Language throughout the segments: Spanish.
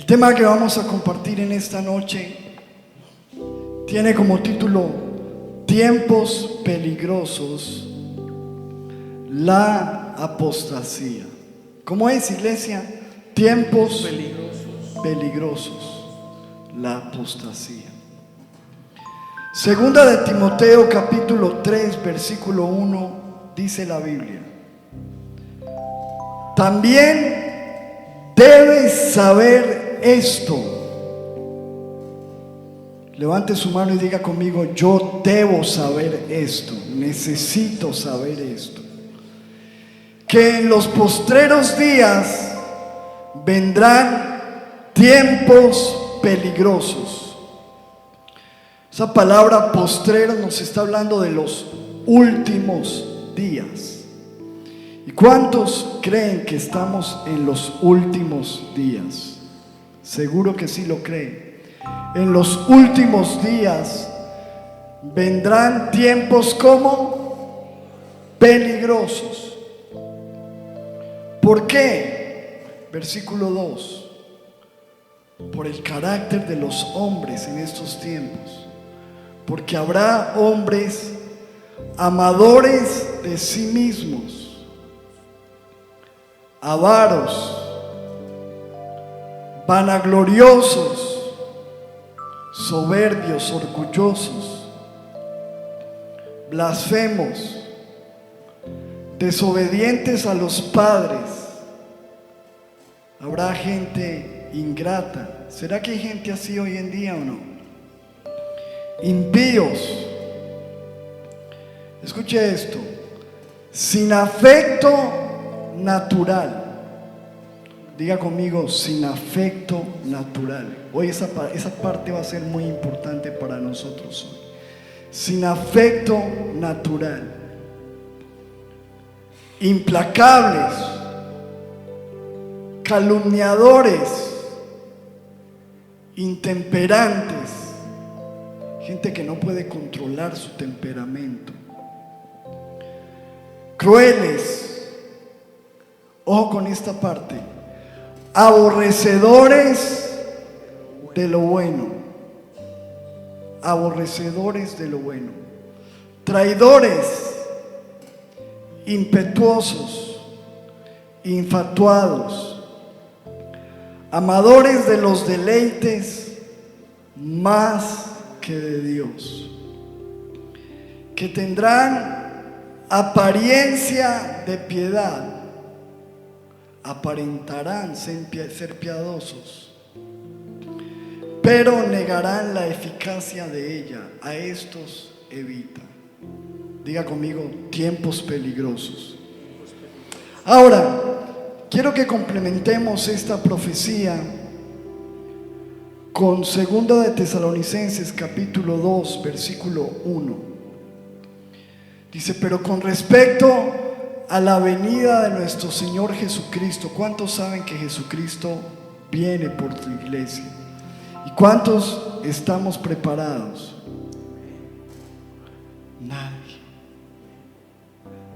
tema que vamos a compartir en esta noche tiene como título Tiempos peligrosos, la apostasía. ¿Cómo es, iglesia? Tiempos peligrosos, la apostasía. Segunda de Timoteo capítulo 3 versículo 1 dice la Biblia: también debes saber esto. Levante su mano y diga conmigo: yo debo saber esto, necesito saber esto, que en los postreros días vendrán tiempos peligrosos. Esa palabra postrero nos está hablando de los últimos días. ¿Y cuántos creen que estamos en los últimos días? Seguro que sí lo creen. En los últimos días vendrán tiempos como peligrosos. ¿Por qué? Versículo 2: por el carácter de los hombres en estos tiempos, porque habrá hombres amadores de sí mismos, avaros, vanagloriosos, soberbios, orgullosos, blasfemos, desobedientes a los padres. Habrá gente ingrata. ¿Será que hay gente así hoy en día o no? Impíos. Escuche esto: sin afecto natural. Diga conmigo: sin afecto natural. Hoy esa parte va a ser muy importante para nosotros hoy. Sin afecto natural. Implacables, calumniadores, intemperantes, gente que no puede controlar su temperamento, crueles, ojo con esta parte, aborrecedores de lo bueno, aborrecedores de lo bueno, traidores, impetuosos, infatuados, amadores de los deleites más que de Dios, que tendrán apariencia de piedad, aparentarán ser piadosos, pero negarán la eficacia de ella. A estos evita. Diga conmigo: tiempos peligrosos. Ahora, quiero que complementemos esta profecía con 2 de Tesalonicenses capítulo 2 versículo 1. Dice: pero con respecto a la venida de nuestro Señor Jesucristo, ¿cuántos saben que Jesucristo viene por su iglesia? ¿Y cuántos estamos preparados? Nadie.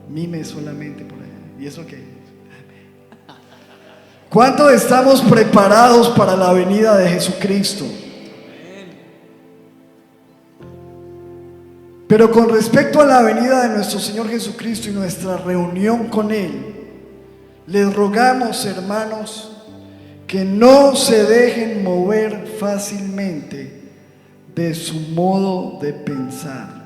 Mime solamente por allá. ¿Y eso qué? ¿Cuántos estamos preparados para la venida de Jesucristo? Pero con respecto a la venida de nuestro Señor Jesucristo y nuestra reunión con Él, les rogamos, hermanos, que no se dejen mover fácilmente de su modo de pensar.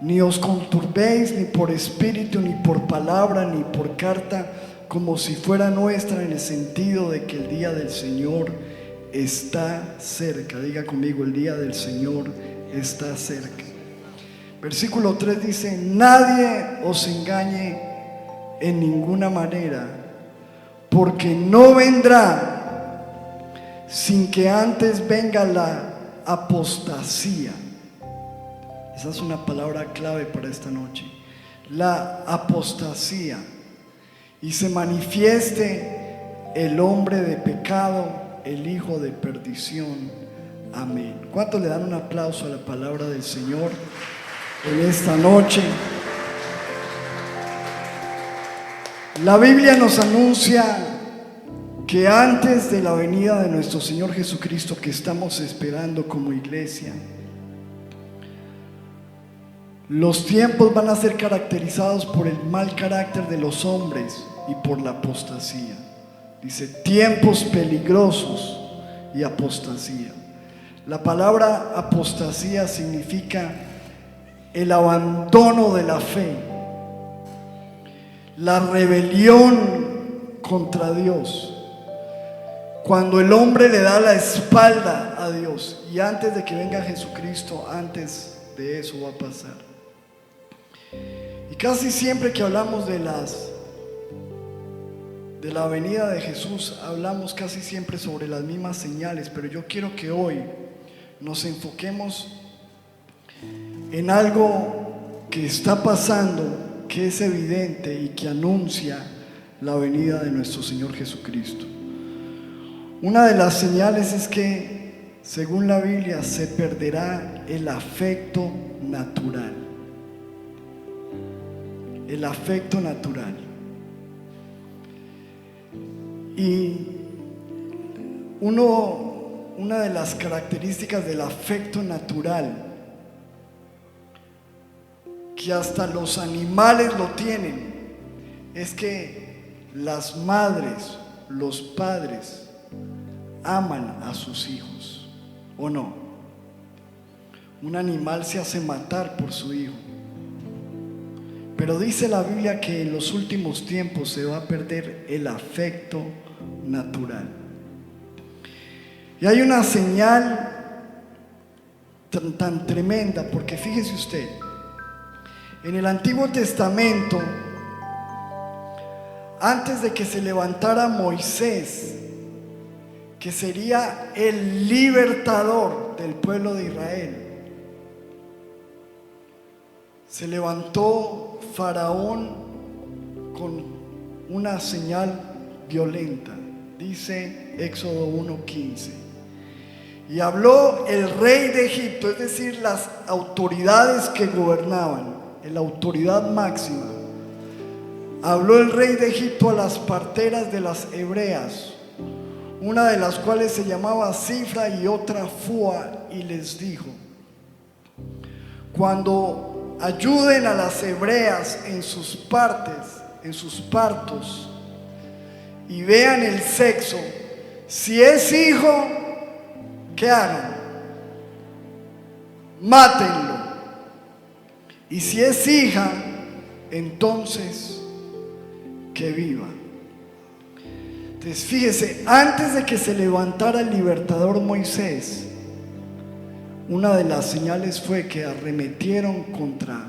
Ni os conturbéis ni por espíritu, ni por palabra, ni por carta, como si fuera nuestra, en el sentido de que el día del Señor está cerca. Diga conmigo: el día del Señor está cerca. Versículo 3 dice: nadie os engañe en ninguna manera, porque no vendrá sin que antes venga la apostasía. Esa es una palabra clave para esta noche. La apostasía. Y se manifieste el hombre de pecado, el hijo de perdición. Amén. ¿Cuántos le dan un aplauso a la palabra del Señor en esta noche? La Biblia nos anuncia que antes de la venida de nuestro Señor Jesucristo, que estamos esperando como iglesia, los tiempos van a ser caracterizados por el mal carácter de los hombres y por la apostasía. Dice, tiempos peligrosos y apostasía. La palabra apostasía significa el abandono de la fe, la rebelión contra Dios. Cuando el hombre le da la espalda a Dios, y antes de que venga Jesucristo, antes de eso va a pasar. Y casi siempre que hablamos de la venida de Jesús, hablamos casi siempre sobre las mismas señales, pero yo quiero que hoy nos enfoquemos en algo que está pasando, que es evidente y que anuncia la venida de nuestro Señor Jesucristo. Una de las señales es que, según la Biblia, se perderá el afecto natural. El afecto natural. Y una de las características del afecto natural, que hasta los animales lo tienen, es que las madres, los padres, aman a sus hijos, ¿o no? Un animal se hace matar por su hijo. Pero dice la Biblia que en los últimos tiempos se va a perder el afecto natural. Y hay una señal tan tremenda, porque fíjese usted, en el Antiguo Testamento, antes de que se levantara Moisés, que sería el libertador del pueblo de Israel, se levantó Faraón con una señal violenta. Dice Éxodo 1:15. Y habló el rey de Egipto, es decir, las autoridades que gobernaban, la autoridad máxima. Habló el rey de Egipto a las parteras de las hebreas, una de las cuales se llamaba Cifra y otra Fua, y les dijo: cuando ayuden a las hebreas en sus partos, y vean el sexo, si es hijo, ¿qué hagan? Mátenlo. Y si es hija, entonces que viva. Entonces fíjese, antes de que se levantara el libertador Moisés, una de las señales fue que arremetieron contra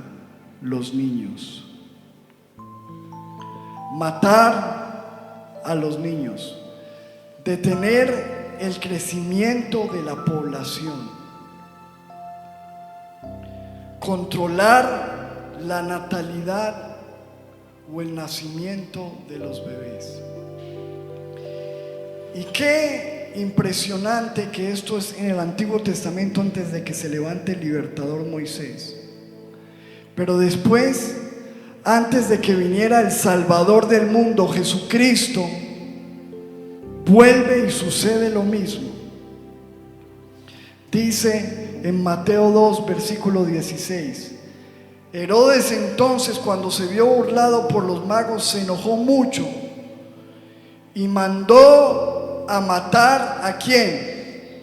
los niños. Matar a los niños, detener el crecimiento de la población, controlar la natalidad o el nacimiento de los bebés. Y qué impresionante que esto es en el Antiguo Testamento, antes de que se levante el libertador Moisés. Pero después, antes de que viniera el Salvador del mundo, Jesucristo, vuelve y sucede lo mismo. Dice en Mateo 2, versículo 16: Herodes entonces, cuando se vio burlado por los magos, se enojó mucho y mandó a matar ¿a quién?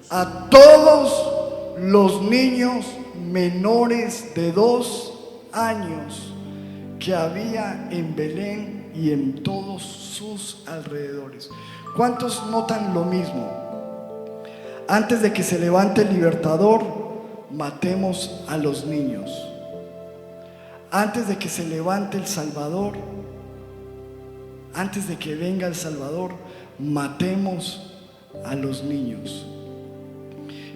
A todos los niños menores de 2 años que había en Belén y en todos sus alrededores. ¿Cuántos notan lo mismo? Antes de que se levante el libertador, matemos a los niños. Antes de que se levante el Salvador, antes de que venga el Salvador, matemos a los niños.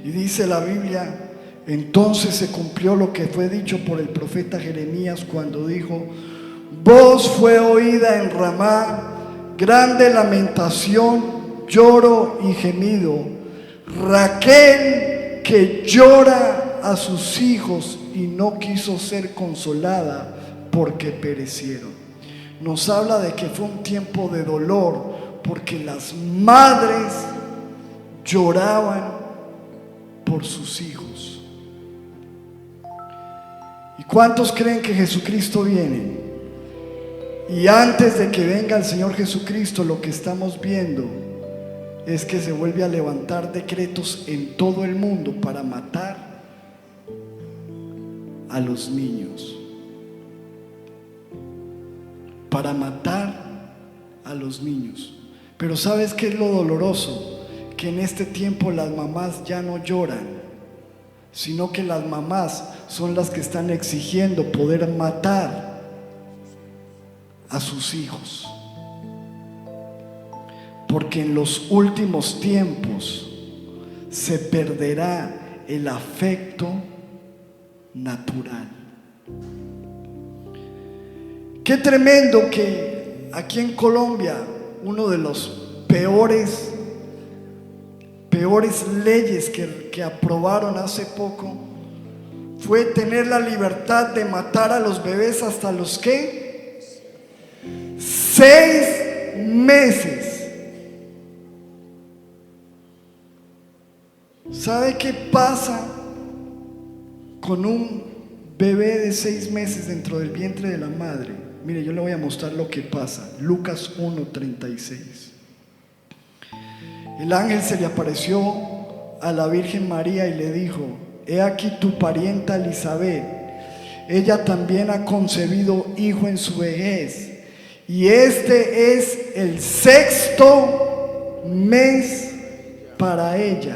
Y dice la Biblia: entonces se cumplió lo que fue dicho por el profeta Jeremías cuando dijo: voz fue oída en Ramá, grande lamentación, lloro y gemido, Raquel que llora a sus hijos y no quiso ser consolada porque perecieron. Nos habla de que fue un tiempo de dolor, porque las madres lloraban por sus hijos. ¿Y cuántos creen que Jesucristo viene? Y antes de que venga el Señor Jesucristo, lo que estamos viendo es que se vuelve a levantar decretos en todo el mundo para matar a los niños. Para matar a los niños. Pero ¿sabes qué es lo doloroso? Que en este tiempo las mamás ya no lloran, sino que las mamás son las que están exigiendo poder matar a sus hijos. Porque en los últimos tiempos se perderá el afecto natural. Qué tremendo que aquí en Colombia uno de los peores leyes que aprobaron hace poco fue tener la libertad de matar a los bebés hasta los ¿qué? 6 meses. ¿Sabe qué pasa con un bebé de 6 meses dentro del vientre de la madre? Mire, yo le voy a mostrar lo que pasa. Lucas 1:36. El ángel se le apareció a la Virgen María y le dijo: he aquí tu parienta Elizabeth, ella también ha concebido hijo en su vejez, y este es el 6º mes para ella,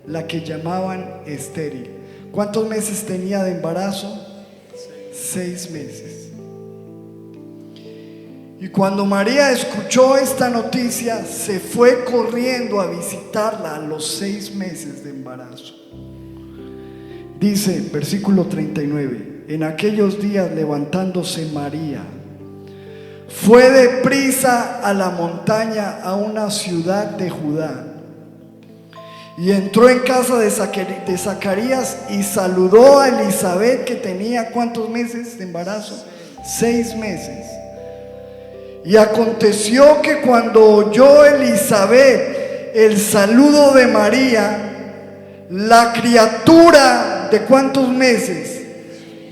la que llamaban estéril. ¿Cuántos meses tenía de embarazo? 6 meses. Y cuando María escuchó esta noticia, se fue corriendo a visitarla a los 6 meses de embarazo. Dice, versículo 39, en aquellos días levantándose María, fue deprisa a la montaña, a una ciudad de Judá, y entró en casa de Zacarías y saludó a Elizabeth, que tenía ¿cuántos meses de embarazo? 6 meses. Y aconteció que cuando oyó Elizabeth el saludo de María, la criatura de ¿cuántos meses?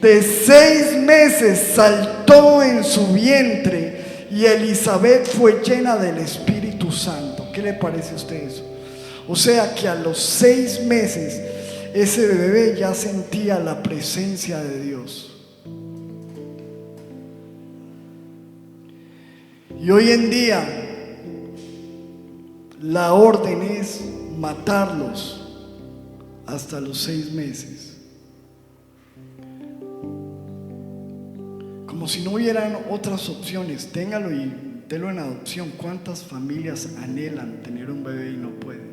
De 6 meses saltó en su vientre, y Elizabeth fue llena del Espíritu Santo. ¿Qué le parece a usted eso? O sea que a los 6 meses ese bebé ya sentía la presencia de Dios. Y hoy en día la orden es matarlos hasta los 6 meses. Como si no hubieran otras opciones. Téngalo y délo en adopción. ¿Cuántas familias anhelan tener un bebé y no pueden?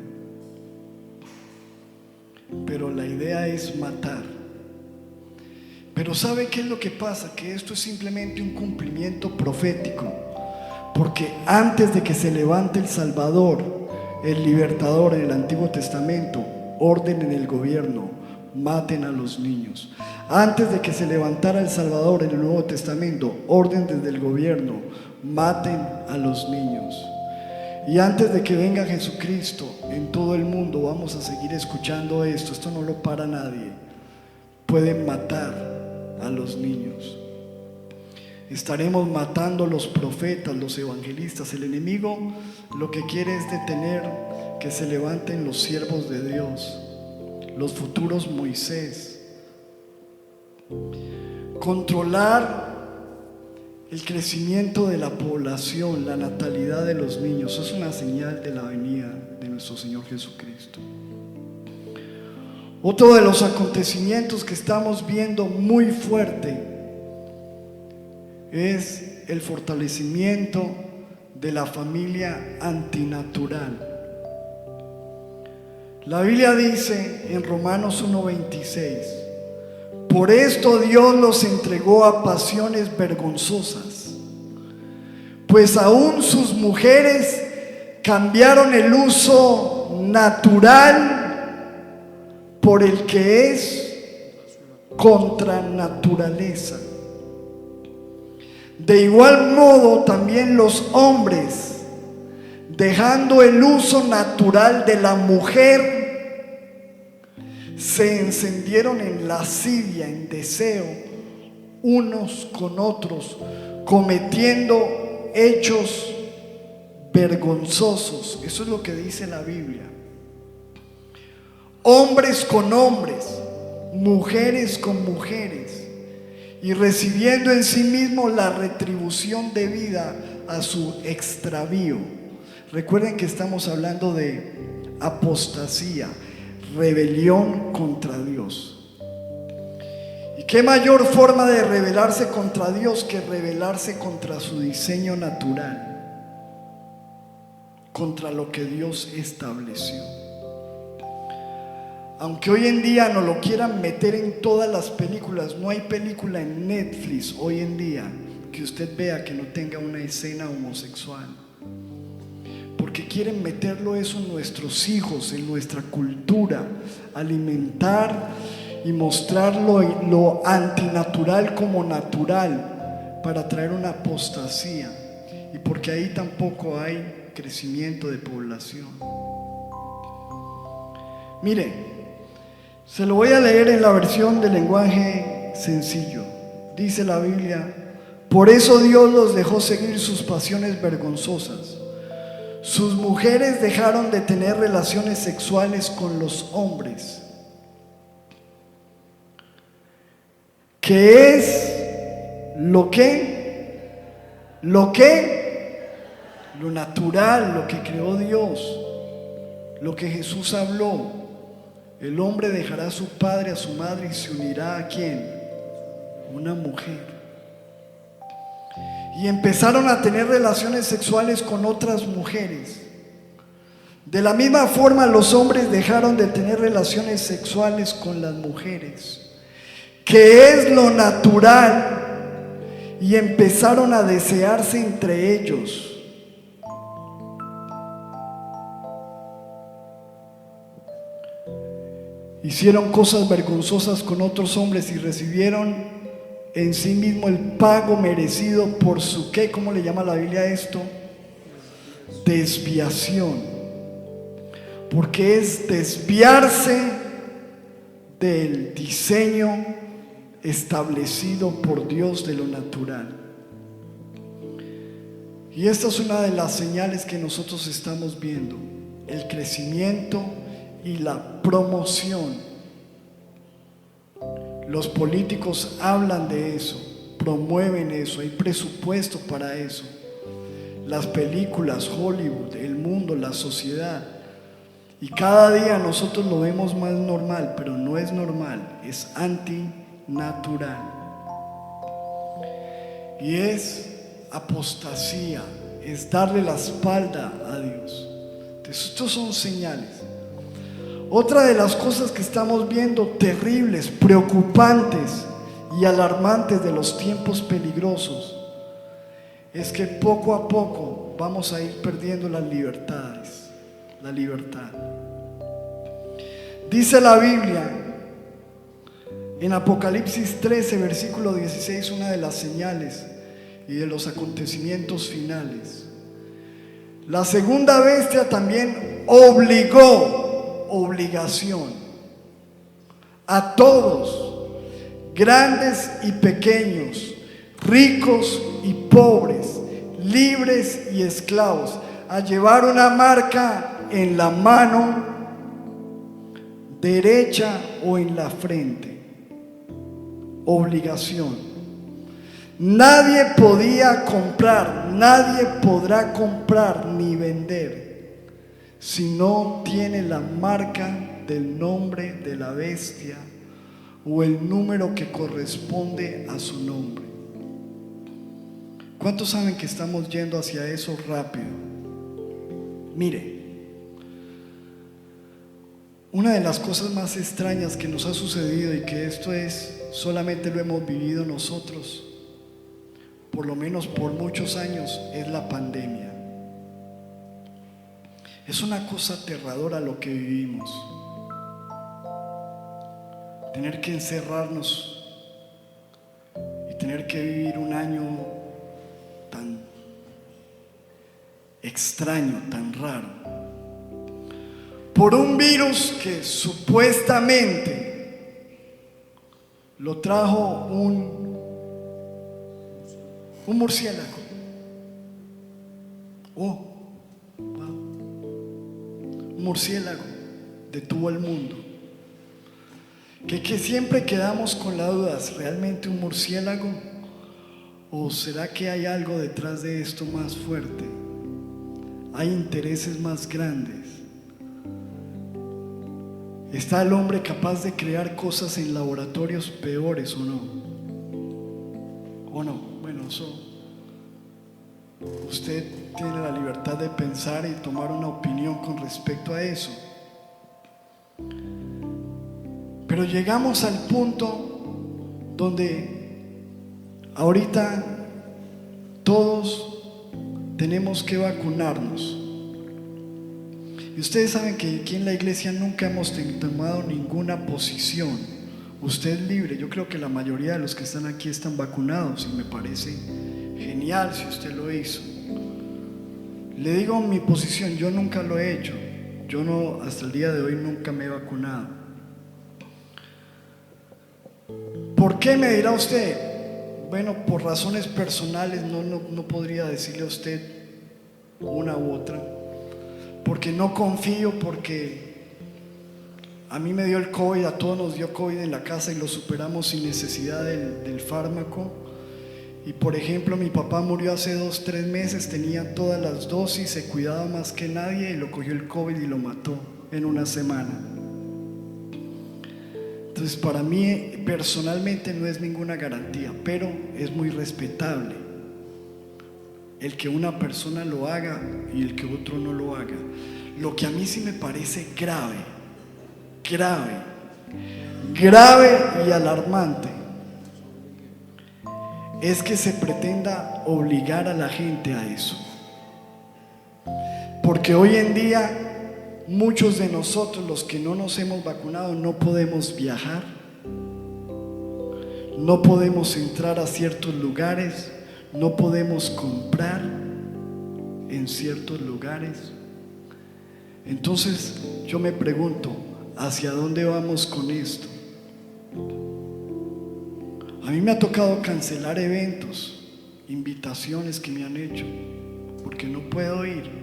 Pero la idea es matar. Pero ¿sabe qué es lo que pasa? Que esto es simplemente un cumplimiento profético. Porque antes de que se levante el Salvador, el libertador en el Antiguo Testamento, orden en el gobierno: maten a los niños. Antes de que se levantara el Salvador en el Nuevo Testamento, orden desde el gobierno: maten a los niños. Y antes de que venga Jesucristo, en todo el mundo vamos a seguir escuchando esto. Esto no lo para nadie. Pueden matar a los niños. Estaremos matando a los profetas, los evangelistas. El enemigo lo que quiere es detener que se levanten los siervos de Dios, los futuros Moisés. Controlar el crecimiento de la población, la natalidad de los niños. Es una señal de la venida de nuestro Señor Jesucristo. Otro de los acontecimientos que estamos viendo muy fuerte es el fortalecimiento de la familia antinatural. La Biblia dice en Romanos 1:26: por esto Dios los entregó a pasiones vergonzosas, pues aún sus mujeres cambiaron el uso natural por el que es contra naturaleza. De igual modo también los hombres dejando el uso natural de la mujer, se encendieron en lascivia, en deseo, unos con otros, cometiendo hechos vergonzosos. Eso es lo que dice la Biblia. Hombres con hombres, mujeres con mujeres, y recibiendo en sí mismo la retribución debida a su extravío. Recuerden que estamos hablando de apostasía, rebelión contra Dios. ¿Y qué mayor forma de rebelarse contra Dios que rebelarse contra su diseño natural, contra lo que Dios estableció? Aunque hoy en día no lo quieran meter en todas las películas, no hay película en Netflix hoy en día que usted vea que no tenga una escena homosexual, porque quieren meterlo eso en nuestros hijos, en nuestra cultura, alimentar y mostrarlo lo antinatural como natural, para traer una apostasía, y porque ahí tampoco hay crecimiento de población. Mire, se lo voy a leer en la versión de lenguaje sencillo. Dice la Biblia: por eso Dios los dejó seguir sus pasiones vergonzosas. Sus mujeres dejaron de tener relaciones sexuales con los hombres, que es lo natural, lo que creó Dios, lo que Jesús habló. El hombre dejará a su padre, a su madre, y se unirá ¿a quién? Una mujer. Y empezaron a tener relaciones sexuales con otras mujeres. De la misma forma, los hombres dejaron de tener relaciones sexuales con las mujeres, que es lo natural, y empezaron a desearse entre ellos. Hicieron cosas vergonzosas con otros hombres y recibieron en sí mismo el pago merecido por su ¿qué? ¿Cómo le llama la Biblia a esto? Desviación. Porque es desviarse del diseño establecido por Dios de lo natural. Y esta es una de las señales que nosotros estamos viendo: el crecimiento y la promoción. Los políticos hablan de eso, promueven eso, hay presupuesto para eso. Las películas, Hollywood, el mundo, la sociedad. Y cada día nosotros lo vemos más normal, pero no es normal, es antinatural. Y es apostasía, es darle la espalda a Dios. Entonces, estos son señales. Otra de las cosas que estamos viendo terribles, preocupantes y alarmantes de los tiempos peligrosos es que poco a poco vamos a ir perdiendo las libertades, la libertad. Dice la Biblia en Apocalipsis 13, versículo 16, una de las señales y de los acontecimientos finales. La segunda bestia también obligación a todos, grandes y pequeños, ricos y pobres, libres y esclavos, a llevar una marca en la mano derecha o en la frente. Obligación. Nadie podía comprar, nadie podrá comprar ni vender si no tiene la marca del nombre de la bestia o el número que corresponde a su nombre. ¿Cuántos saben que estamos yendo hacia eso rápido? Mire, una de las cosas más extrañas que nos ha sucedido, y que esto es solamente lo hemos vivido nosotros, por lo menos por muchos años, es la pandemia. Es una cosa aterradora lo que vivimos. Tener que encerrarnos y tener que vivir un año tan extraño, tan raro, por un virus que supuestamente lo trajo un murciélago. Oh, wow. Un murciélago detuvo el mundo. Que siempre quedamos con la duda, ¿es realmente un murciélago? ¿O será que hay algo detrás de esto más fuerte? Hay intereses más grandes. ¿Está el hombre capaz de crear cosas en laboratorios peores o no? ¿O no? Bueno, eso usted tiene la libertad de pensar y tomar una opinión con respecto a eso. Pero llegamos al punto donde ahorita todos tenemos que vacunarnos. Y ustedes saben que aquí en la iglesia nunca hemos tomado ninguna posición. Usted es libre. Yo creo que la mayoría de los que están aquí están vacunados y me parece genial si usted lo hizo. Le digo mi posición, yo nunca lo he hecho. Yo no, hasta el día de hoy nunca me he vacunado. ¿Por qué me dirá usted? Bueno, por razones personales no podría decirle a usted una u otra. Porque no confío, porque a mí me dio el COVID, a todos nos dio COVID en la casa y lo superamos sin necesidad del fármaco. Y por ejemplo, mi papá murió hace 2-3 meses, tenía todas las dosis, se cuidaba más que nadie y lo cogió el COVID y lo mató en una semana. Entonces, para mí personalmente no es ninguna garantía, pero es muy respetable el que una persona lo haga y el que otro no lo haga. Lo que a mí sí me parece grave y alarmante es que se pretenda obligar a la gente a eso. Porque hoy en día muchos de nosotros, los que no nos hemos vacunado, no podemos viajar, no podemos entrar a ciertos lugares, no podemos comprar en ciertos lugares. Entonces yo me pregunto, ¿hacia dónde vamos con esto? A mí me ha tocado cancelar eventos, invitaciones que me han hecho, porque no puedo ir.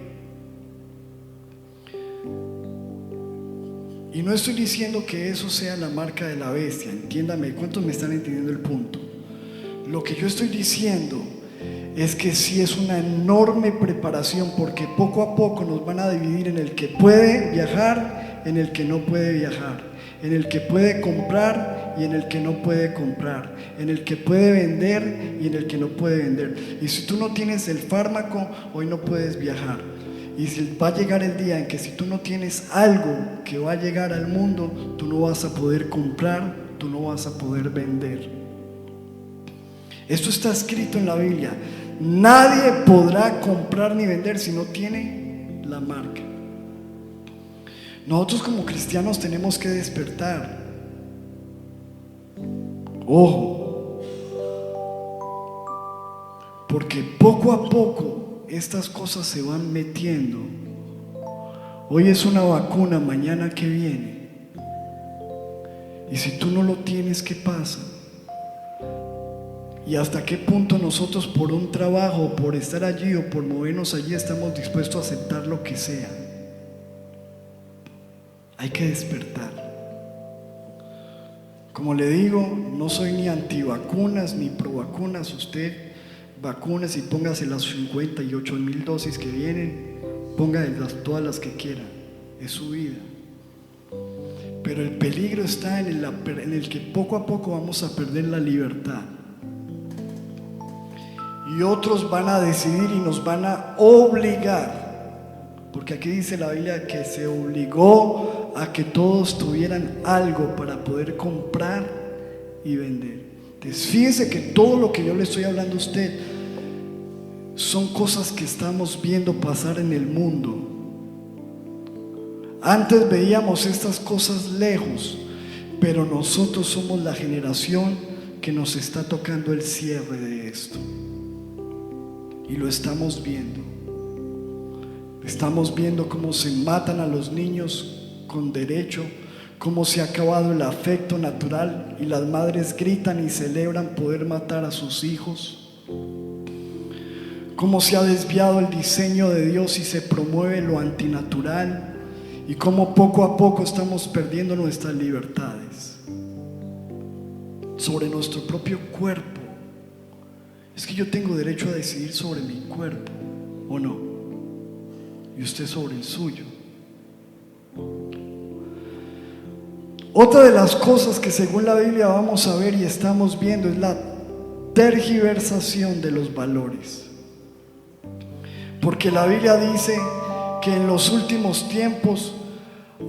Y no estoy diciendo que eso sea la marca de la bestia, entiéndame, ¿cuántos me están entendiendo el punto? Lo que yo estoy diciendo es que sí es una enorme preparación, porque poco a poco nos van a dividir en el que puede viajar, en el que no puede viajar, en el que puede comprar y en el que no puede comprar, en el que puede vender y en el que no puede vender. Y si tú no tienes el fármaco, hoy no puedes viajar. Y si va a llegar el día en que si tú no tienes algo que va a llegar al mundo, tú no vas a poder comprar, tú no vas a poder vender. Esto está escrito en la Biblia. Nadie podrá comprar ni vender si no tiene la marca. Nosotros como cristianos tenemos que despertar. Ojo, porque poco a poco estas cosas se van metiendo. Hoy es una vacuna, mañana que viene. Y si tú no lo tienes, ¿qué pasa? ¿Y hasta qué punto nosotros por un trabajo, por estar allí o por movernos allí estamos dispuestos a aceptar lo que sea? Hay que despertar. Como le digo, no soy ni antivacunas ni provacunas. Usted vacúnese y póngase las 58,000 dosis que vienen, póngase todas las que quiera, es su vida. Pero el peligro está en el que poco a poco vamos a perder la libertad. Y otros van a decidir y nos van a obligar, porque aquí dice la Biblia que se obligó a que todos tuvieran algo para poder comprar y vender. Entonces fíjese que todo lo que yo le estoy hablando a usted son cosas que estamos viendo pasar en el mundo. Antes veíamos estas cosas lejos, pero nosotros somos la generación que nos está tocando el cierre de esto. Y lo estamos viendo. Estamos viendo cómo se matan a los niños con derecho, cómo se ha acabado el afecto natural y las madres gritan y celebran poder matar a sus hijos. Cómo se ha desviado el diseño de Dios y se promueve lo antinatural, y cómo poco a poco estamos perdiendo nuestras libertades sobre nuestro propio cuerpo. Es que yo tengo derecho a decidir sobre mi cuerpo, ¿o no? Y usted sobre el suyo. Otra de las cosas que según la Biblia vamos a ver y estamos viendo es la tergiversación de los valores. Porque la Biblia dice que en los últimos tiempos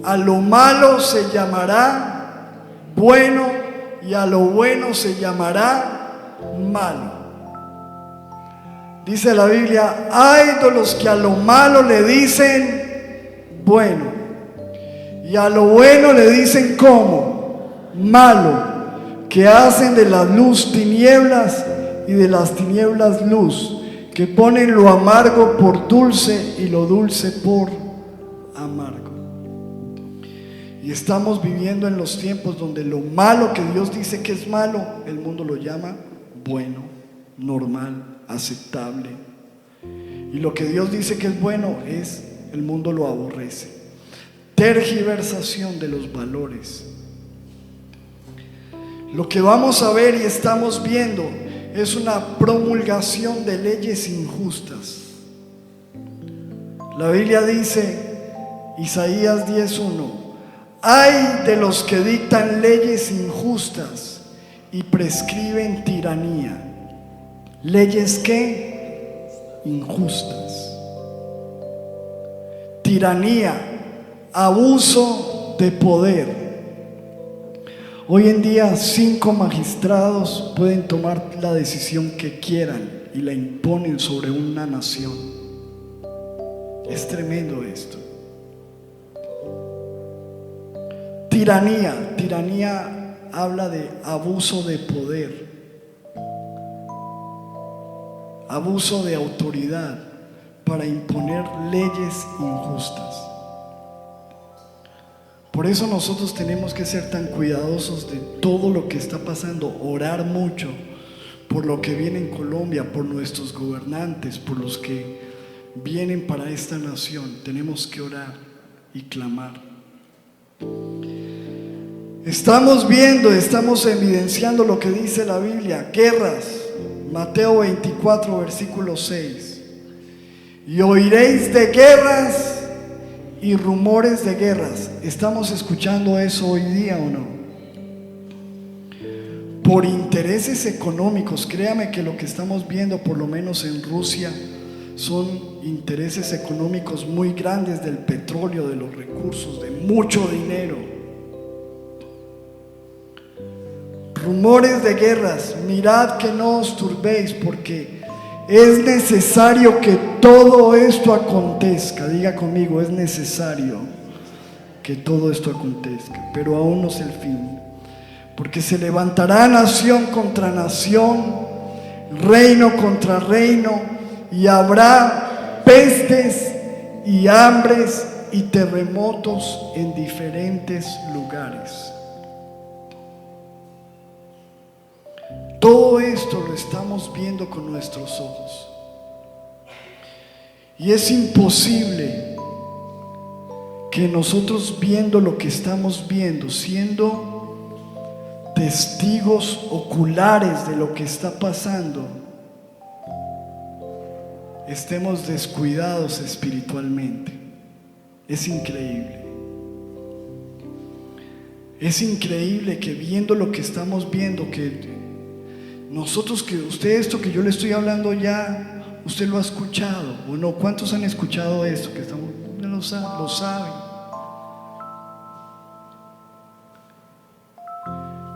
a lo malo se llamará bueno y a lo bueno se llamará malo. Dice la Biblia: ay de los que a lo malo le dicen bueno y a lo bueno le dicen ¿cómo? Malo, que hacen de la luz tinieblas y de las tinieblas luz, que ponen lo amargo por dulce y lo dulce por amargo. Y estamos viviendo en los tiempos donde lo malo que Dios dice que es malo, el mundo lo llama bueno, normal, aceptable. Y lo que Dios dice que es bueno, el mundo lo aborrece. Tergiversación de los valores. Lo que vamos a ver y estamos viendo es una promulgación de leyes injustas. La Biblia dice, Isaías 10:1: ay de los que dictan leyes injustas y prescriben tiranía. ¿Leyes qué? Injustas. Tiranía, abuso de poder. Hoy en día 5 magistrados pueden tomar la decisión que quieran y la imponen sobre una nación. Es tremendo esto. Tiranía habla de abuso de poder, abuso de autoridad para imponer leyes injustas. Por eso nosotros tenemos que ser tan cuidadosos de todo lo que está pasando, orar mucho por lo que viene en Colombia, por nuestros gobernantes, por los que vienen para esta nación. Tenemos que orar y clamar. Estamos evidenciando lo que dice la Biblia: guerras. Mateo 24, versículo 6: y oiréis de guerras y rumores de guerras. ¿Estamos escuchando eso hoy día o no? Por intereses económicos. Créame que lo que estamos viendo, por lo menos en Rusia, son intereses económicos muy grandes del petróleo, de los recursos, de mucho dinero. Rumores de guerras. Mirad que no os turbéis, porque es necesario que todo esto acontezca. Diga conmigo: es necesario que todo esto acontezca, pero aún no es el fin. Porque se levantará nación contra nación, reino contra reino, y habrá pestes y hambres y terremotos en diferentes lugares. Todo esto lo estamos viendo con nuestros ojos. Y es imposible que nosotros, viendo lo que estamos viendo, siendo testigos oculares de lo que está pasando, estemos descuidados espiritualmente. Es increíble. Es increíble que viendo lo que estamos viendo, que nosotros, que usted, esto que yo le estoy hablando ya, usted lo ha escuchado o no. ¿Cuántos han escuchado esto? Que estamos, lo saben.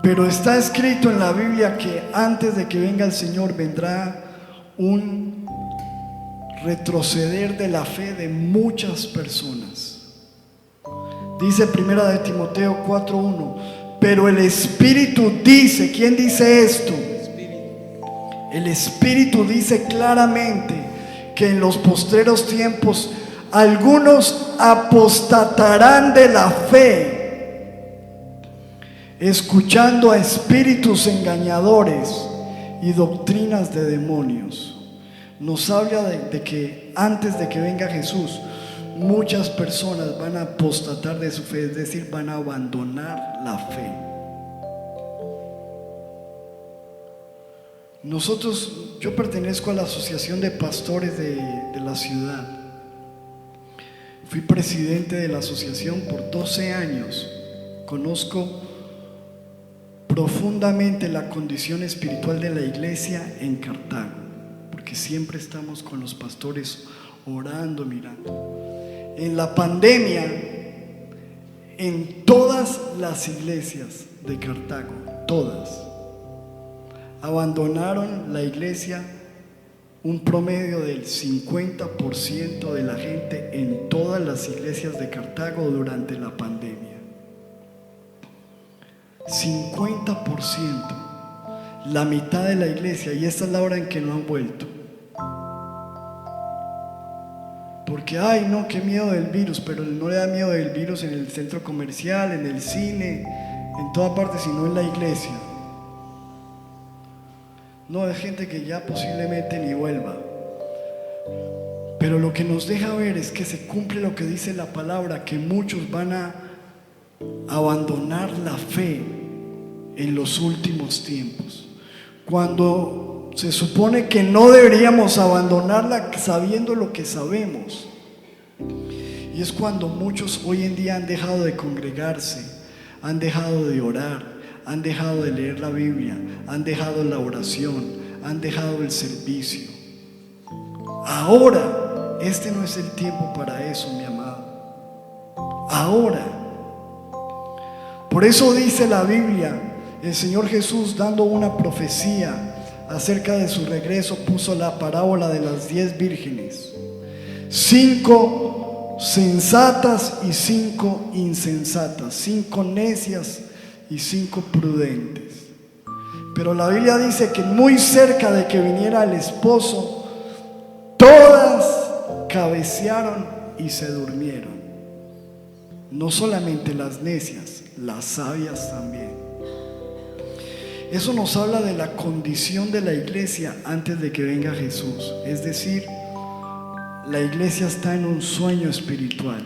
Pero está escrito en la Biblia que antes de que venga el Señor vendrá un retroceder de la fe de muchas personas. Dice 1 de Timoteo 4:1: pero el Espíritu dice, ¿quién dice esto? El Espíritu dice claramente que en los postreros tiempos algunos apostatarán de la fe, escuchando a espíritus engañadores y doctrinas de demonios. Nos habla de que antes de que venga Jesús, muchas personas van a apostatar de su fe, es decir, van a abandonar la fe. Yo pertenezco a la Asociación de Pastores de la ciudad. Fui presidente de la asociación por 12 años. Conozco profundamente la condición espiritual de la iglesia en Cartago, porque siempre estamos con los pastores orando, mirando. En la pandemia, en todas las iglesias de Cartago, todas, abandonaron la iglesia un promedio del 50% de la gente en todas las iglesias de Cartago durante la pandemia. 50%, la mitad de la iglesia, y esta es la hora en que no han vuelto. Porque, ay no, qué miedo del virus, pero no le da miedo del virus en el centro comercial, en el cine, en toda parte, sino en la iglesia. No, es gente que ya posiblemente ni vuelva. Pero lo que nos deja ver es que se cumple lo que dice la palabra, que muchos van a abandonar la fe en los últimos tiempos, cuando se supone que no deberíamos abandonarla sabiendo lo que sabemos. Y es cuando muchos hoy en día han dejado de congregarse, han dejado de orar, han dejado de leer la Biblia, han dejado la oración, han dejado el servicio. Ahora, este no es el tiempo para eso, mi amado. Ahora. Por eso dice la Biblia, el Señor Jesús, dando una profecía acerca de su regreso, puso la parábola de las 10 vírgenes. 5 sensatas y 5 insensatas, 5 necias y 5 prudentes. Pero la Biblia dice que muy cerca de que viniera el esposo, todas cabecearon y se durmieron. No solamente las necias, las sabias también. Eso nos habla de la condición de la iglesia antes de que venga Jesús. Es decir, la iglesia está en un sueño espiritual.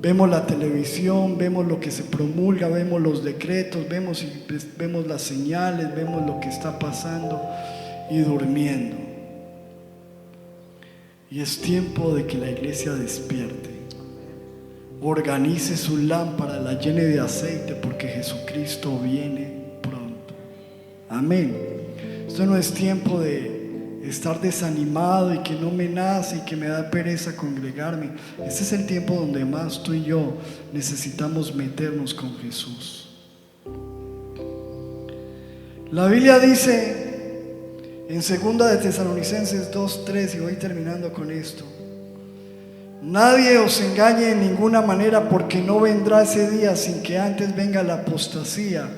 Vemos la televisión, vemos lo que se promulga, vemos los decretos, vemos las señales, vemos lo que está pasando y durmiendo. Y es tiempo de que la iglesia despierte, organice su lámpara, la llene de aceite, porque Jesucristo viene pronto. Amén. Esto no es tiempo de estar desanimado y que no me nace y que me da pereza congregarme. Este es el tiempo donde más tú y yo necesitamos meternos con Jesús. La Biblia dice en 2 de Tesalonicenses 2:3, y voy terminando con esto: nadie os engañe en ninguna manera, porque no vendrá ese día sin que antes venga la apostasía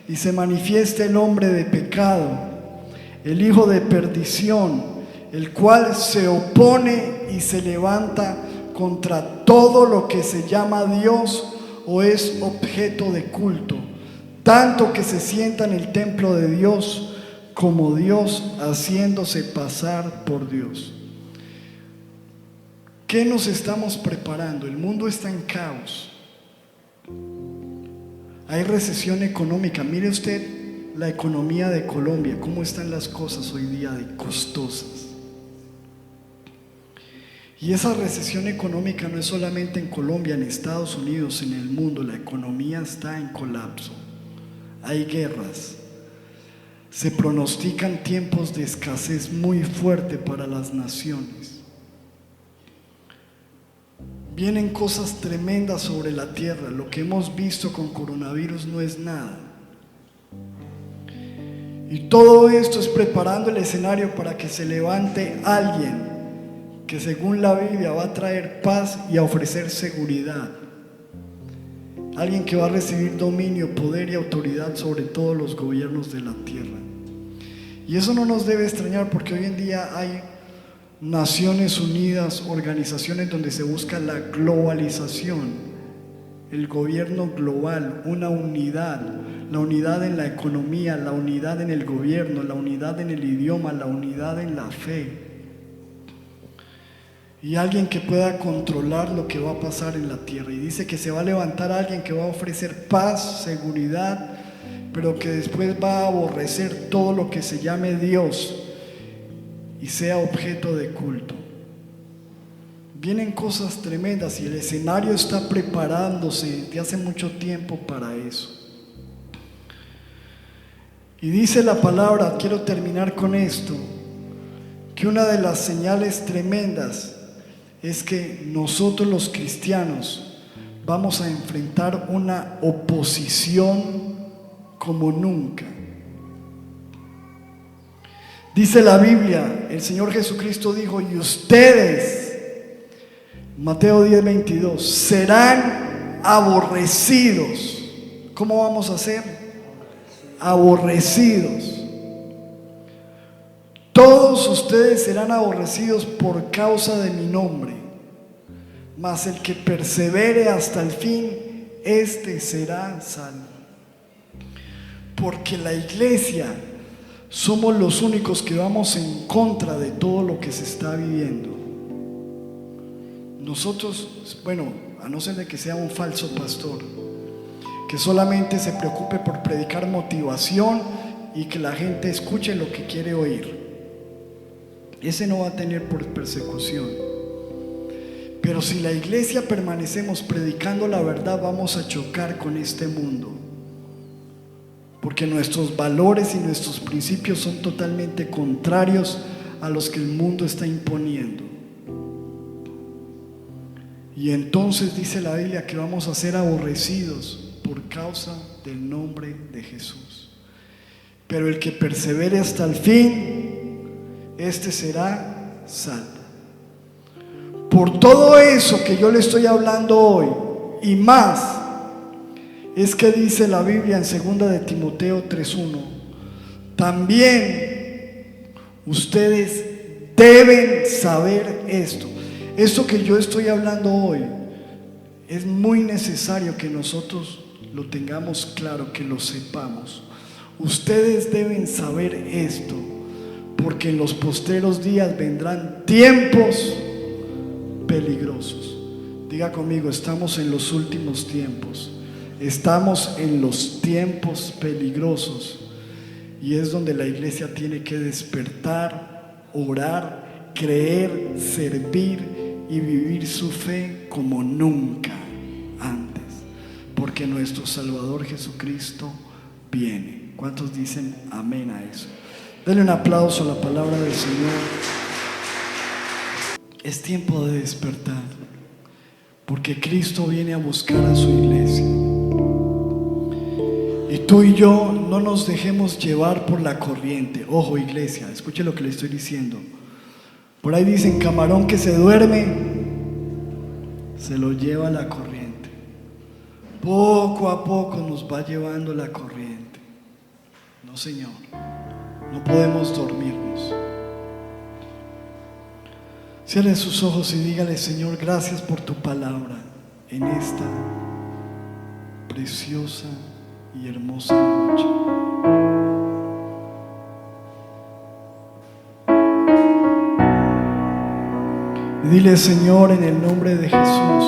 y se manifieste el hombre de pecado, el hijo de perdición, el cual se opone y se levanta contra todo lo que se llama Dios o es objeto de culto, tanto que se sienta en el templo de Dios como Dios, haciéndose pasar por Dios. ¿Qué nos estamos preparando? El mundo está en caos. Hay recesión económica. Mire usted la economía de Colombia, cómo están las cosas hoy día de costosas. Y esa recesión económica no es solamente en Colombia, en Estados Unidos, en el mundo. La economía está en colapso. Hay guerras. Se pronostican tiempos de escasez muy fuerte para las naciones. Vienen cosas tremendas sobre la tierra. Lo que hemos visto con coronavirus no es nada. Y todo esto es preparando el escenario para que se levante alguien que, según la Biblia, va a traer paz y a ofrecer seguridad. Alguien que va a recibir dominio, poder y autoridad sobre todos los gobiernos de la tierra. Y eso no nos debe extrañar, porque hoy en día hay Naciones Unidas, organizaciones donde se busca la globalización, el gobierno global, una unidad, la unidad en la economía, la unidad en el gobierno, la unidad en el idioma, la unidad en la fe. Y alguien que pueda controlar lo que va a pasar en la tierra. Y dice que se va a levantar alguien que va a ofrecer paz, seguridad, pero que después va a aborrecer todo lo que se llame Dios y sea objeto de culto. Vienen cosas tremendas y el escenario está preparándose desde hace mucho tiempo para eso. Y dice la palabra, quiero terminar con esto, que una de las señales tremendas es que nosotros los cristianos vamos a enfrentar una oposición como nunca. Dice la Biblia, el Señor Jesucristo dijo, y ustedes, Mateo 10:22, serán aborrecidos. ¿Cómo vamos a ser? Aborrecidos. Todos ustedes serán aborrecidos por causa de mi nombre, mas el que persevere hasta el fin, este será salvo. Porque la iglesia somos los únicos que vamos en contra de todo lo que se está viviendo. Nosotros, bueno, a no ser de que sea un falso pastor, que solamente se preocupe por predicar motivación y que la gente escuche lo que quiere oír, ese no va a tener por persecución. Pero si la iglesia permanecemos predicando la verdad, vamos a chocar con este mundo, porque nuestros valores y nuestros principios son totalmente contrarios a los que el mundo está imponiendo. Y entonces dice la Biblia que vamos a ser aborrecidos por causa del nombre de Jesús. Pero el que persevere hasta el fin, este será salvo. Por todo eso que yo le estoy hablando hoy y más, es que dice la Biblia en 2 de Timoteo 3:1, también ustedes deben saber esto. Esto que yo estoy hablando hoy es muy necesario que nosotros lo tengamos claro, que lo sepamos. Ustedes deben saber esto, porque en los postreros días vendrán tiempos peligrosos. Diga conmigo, estamos en los últimos tiempos. Estamos en los tiempos peligrosos, y es donde la iglesia tiene que despertar, orar, creer, servir y vivir su fe como nunca antes, porque nuestro Salvador Jesucristo viene. ¿Cuántos dicen amén a eso? Denle un aplauso a la palabra del Señor. Es tiempo de despertar, porque Cristo viene a buscar a su iglesia. Y tú y yo no nos dejemos llevar por la corriente. Ojo, iglesia, escuche lo que le estoy diciendo. Por ahí dicen, camarón que se duerme, se lo lleva la corriente. Poco a poco nos va llevando la corriente. No, Señor, no podemos dormirnos. Cierre sus ojos y dígale, Señor, gracias por tu palabra en esta preciosa y hermosa noche. Y dile, Señor, en el nombre de Jesús,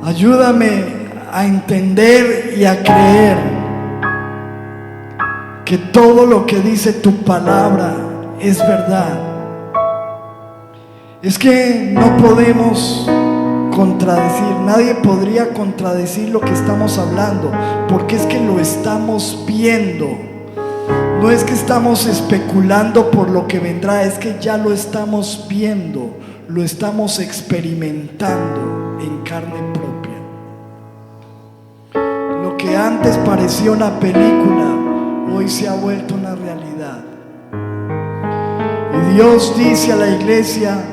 ayúdame a entender y a creer que todo lo que dice tu palabra es verdad. Es que no podemos contradecir, nadie podría contradecir lo que estamos hablando, porque es que lo estamos viendo. No es que estamos especulando por lo que vendrá, es que ya lo estamos viendo, lo estamos experimentando en carne propia. Lo que antes parecía una película, hoy se ha vuelto una realidad. Y Dios dice a la iglesia,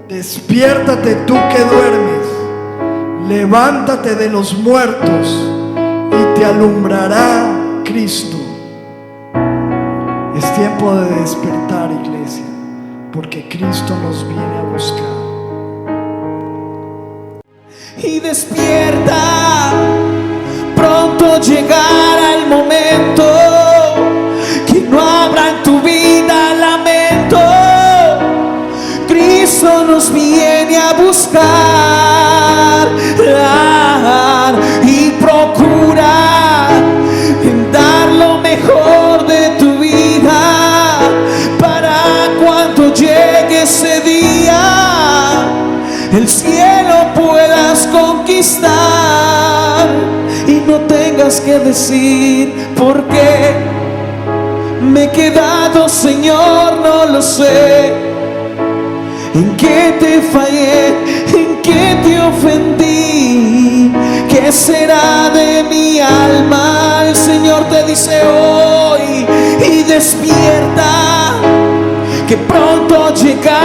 despiértate tú que duermes, levántate de los muertos y te alumbrará Cristo. Es tiempo de despertar, iglesia. porque Cristo nos viene a buscar. Y despierta, pronto llegará el momento que no habrá en tu vida lamento. Cristo nos viene a buscar, y procura dar lo mejor de tu vida para cuando llegue ese día el cielo puedas conquistar y no tengas que decir por qué me he quedado, Señor, no lo sé. ¿En qué te fallé? ¿En qué te ofendí? ¿Qué será de mi alma? El Señor te dice hoy: y despierta, que pronto llegará